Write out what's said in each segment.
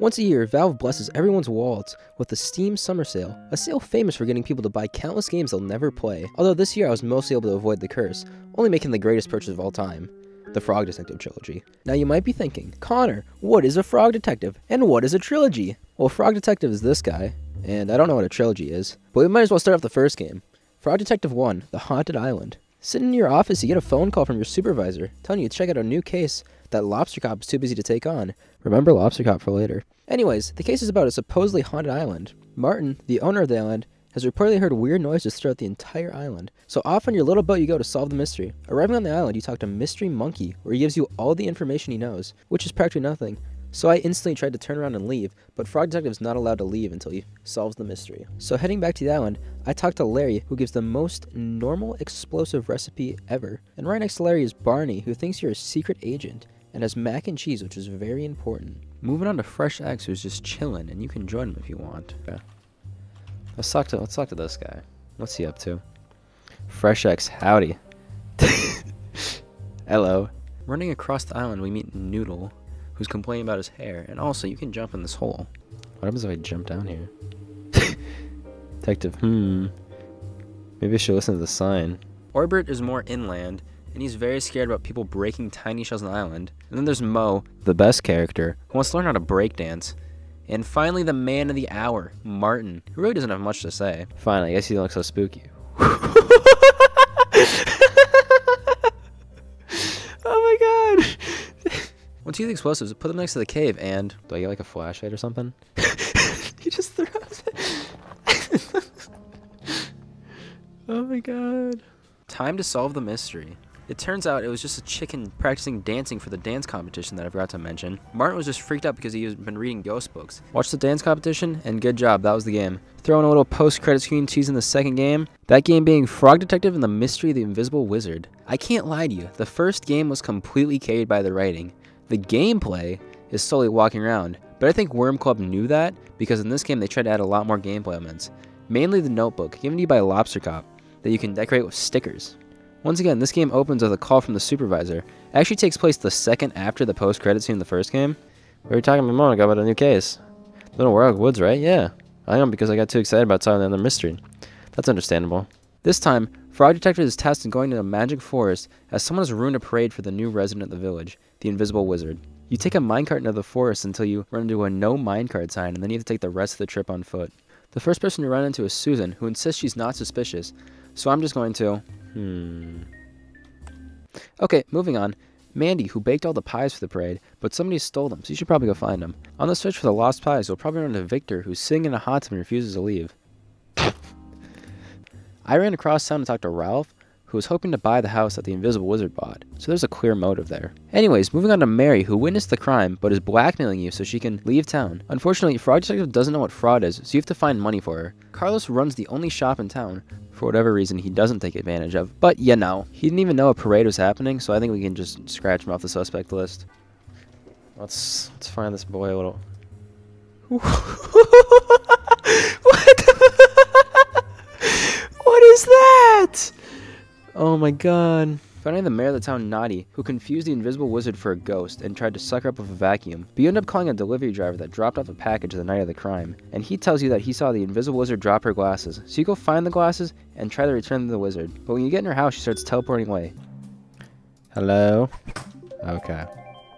Once a year, Valve blesses everyone's wallets with the Steam Summer Sale, a sale famous for getting people to buy countless games they'll never play. Although this year I was mostly able to avoid the curse, only making the greatest purchase of all time, the Frog Detective trilogy. Now you might be thinking, Connor, what is a Frog Detective, and what is a trilogy? Well, Frog Detective is this guy, and I don't know what a trilogy is, but we might as well start off the first game. Frog Detective 1, The Haunted Island. Sitting in your office, you get a phone call from your supervisor telling you to check out a new case that Lobster Cop is too busy to take on. Remember Lobster Cop for later. Anyways, the case is about a supposedly haunted island. Martin, the owner of the island, has reportedly heard weird noises throughout the entire island. So off on your little boat you go to solve the mystery. Arriving on the island, you talk to Mystery Monkey, where he gives you all the information he knows, which is practically nothing. So I instantly tried to turn around and leave, but Frog Detective is not allowed to leave until he solves the mystery. So heading back to the island, I talked to Larry, who gives the most normal explosive recipe ever. And right next to Larry is Barney, who thinks you're a secret agent, and has mac and cheese, which is very important. Moving on to Fresh X, who's just chilling, and you can join him if you want. Okay. Let's talk to this guy. What's he up to? Fresh X, howdy. Hello. Running across the island, we meet Noodle, who's complaining about his hair, and also you can jump in this hole. What happens if I jump down here? Detective, maybe I should listen to the sign. Orbert is more inland, and he's very scared about people breaking tiny shells on the island. And then there's Mo, the best character, who wants to learn how to break dance. And finally, the man of the hour, Martin, who really doesn't have much to say. Fine, I guess he looks so spooky. Oh my god! Once you get the explosives, put them next to the cave, and do I get like a flashlight or something? He just throws it. Oh my god. Time to solve the mystery. It turns out it was just a chicken practicing dancing for the dance competition that I forgot to mention. Martin was just freaked out because he had been reading ghost books. Watched the dance competition, and good job, that was the game. Throw in a little post-credit screen teasing the second game. That game being Frog Detective and the Mystery of the Invisible Wizard. I can't lie to you, the first game was completely carried by the writing. The gameplay is solely walking around, but I think Worm Club knew that because in this game they tried to add a lot more gameplay elements. Mainly the notebook, given to you by Lobster Cop, that you can decorate with stickers. Once again, this game opens with a call from the supervisor. It actually takes place the second after the post-credit scene in the first game. We were talking a moment ago about a new case. Little Wild Woods, right? Yeah. I am, because I got too excited about solving another mystery. That's understandable. This time, Frog Detective is tasked in going to a magic forest as someone has ruined a parade for the new resident of the village, the Invisible Wizard. You take a minecart into the forest until you run into a no minecart sign, and then you have to take the rest of the trip on foot. The first person you run into is Susan, who insists she's not suspicious, so I'm just going to... Okay, moving on. Mandy, who baked all the pies for the parade, but somebody stole them, so you should probably go find them. On the search for the lost pies, you'll probably run into Victor, who's sitting in a hot tub and refuses to leave. I ran across town to talk to Ralph, who was hoping to buy the house that the Invisible Wizard bought, so there's a clear motive there. Anyways, moving on to Mary, who witnessed the crime, but is blackmailing you so she can leave town. Unfortunately, Frog Detective doesn't know what fraud is, so you have to find money for her. Carlos runs the only shop in town, for whatever reason he doesn't take advantage of, but you know, he didn't even know a parade was happening, so I think we can just scratch him off the suspect list. Let's find this boy a little... What the... What is that? Oh my god. Finding the mayor of the town, Naughty, who confused the Invisible Wizard for a ghost and tried to suck her up with a vacuum, but you end up calling a delivery driver that dropped off a package the night of the crime, and he tells you that he saw the Invisible Wizard drop her glasses, so you go find the glasses and try to return them to the wizard, but when you get in her house she starts teleporting away. Hello? Okay.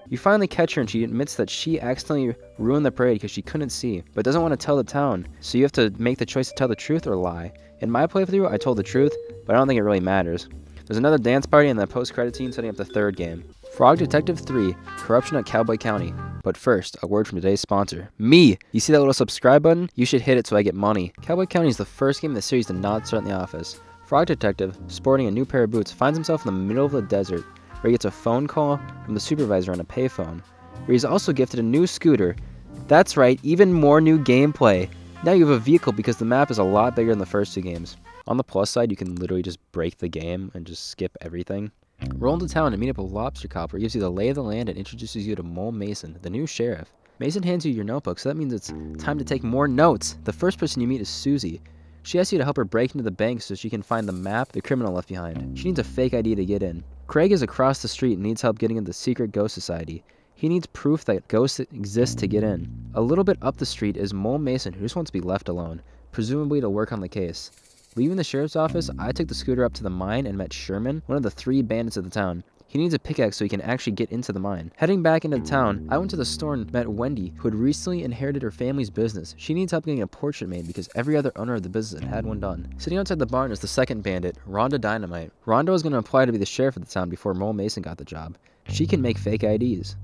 You finally catch her and she admits that she accidentally ruined the parade because she couldn't see, but doesn't want to tell the town, so you have to make the choice to tell the truth or lie. In my playthrough, I told the truth, but I don't think it really matters. There's another dance party and the post-credit scene setting up the third game. Frog Detective 3, Corruption at Cowboy County. But first, a word from today's sponsor, me! You see that little subscribe button? You should hit it so I get money. Cowboy County is the first game in the series to not start in the office. Frog Detective, sporting a new pair of boots, finds himself in the middle of the desert, where he gets a phone call from the supervisor on a payphone, where he's also gifted a new scooter. That's right, even more new gameplay. Now you have a vehicle because the map is a lot bigger than the first two games. On the plus side, you can literally just break the game and just skip everything. Roll into town and meet up with Lobster Cop, where he gives you the lay of the land and introduces you to Mole Mason, the new sheriff. Mason hands you your notebook, so that means it's time to take more notes. The first person you meet is Susie. She asks you to help her break into the bank so she can find the map the criminal left behind. She needs a fake ID to get in. Craig is across the street and needs help getting into the secret ghost society. He needs proof that ghosts exist to get in. A little bit up the street is Mole Mason, who just wants to be left alone, presumably to work on the case. Leaving the sheriff's office, I took the scooter up to the mine and met Sherman, one of the 3 bandits of the town. He needs a pickaxe so he can actually get into the mine. Heading back into the town, I went to the store and met Wendy, who had recently inherited her family's business. She needs help getting a portrait made because every other owner of the business had one done. Sitting outside the barn is the second bandit, Rhonda Dynamite. Rhonda was going to apply to be the sheriff of the town before Mole Mason got the job. She can make fake IDs.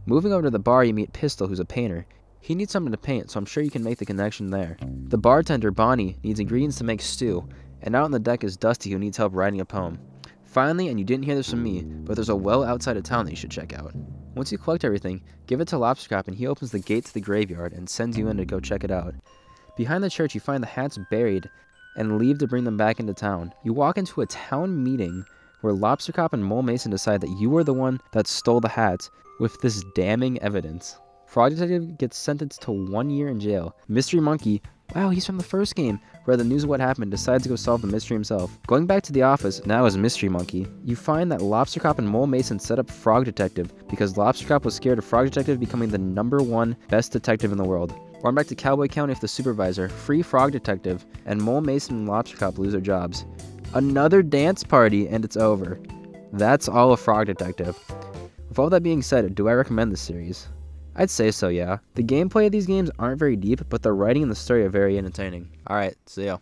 Moving over to the bar, you meet Pistol, who's a painter. He needs something to paint, so I'm sure you can make the connection there. The bartender, Bonnie, needs ingredients to make stew, and out on the deck is Dusty, who needs help writing a poem. Finally, and you didn't hear this from me, but there's a well outside of town that you should check out. Once you collect everything, give it to Lobstercop and he opens the gate to the graveyard and sends you in to go check it out. Behind the church, you find the hats buried and leave to bring them back into town. You walk into a town meeting where Lobstercop and Mole Mason decide that you were the one that stole the hats with this damning evidence. Frog Detective gets sentenced to 1 year in jail. Mystery Monkey, wow, he's from the first game, read the news of what happened, decides to go solve the mystery himself. Going back to the office, now as Mystery Monkey, you find that Lobstercop and Mole Mason set up Frog Detective because Lobstercop was scared of Frog Detective becoming the #1 best detective in the world. Going back to Cowboy County with the supervisor, free Frog Detective, and Mole Mason and Lobstercop lose their jobs. Another dance party, and it's over. That's all of Frog Detective. With all that being said, do I recommend this series? I'd say so, yeah. The gameplay of these games aren't very deep, but the writing and the story are very entertaining. Alright, see ya.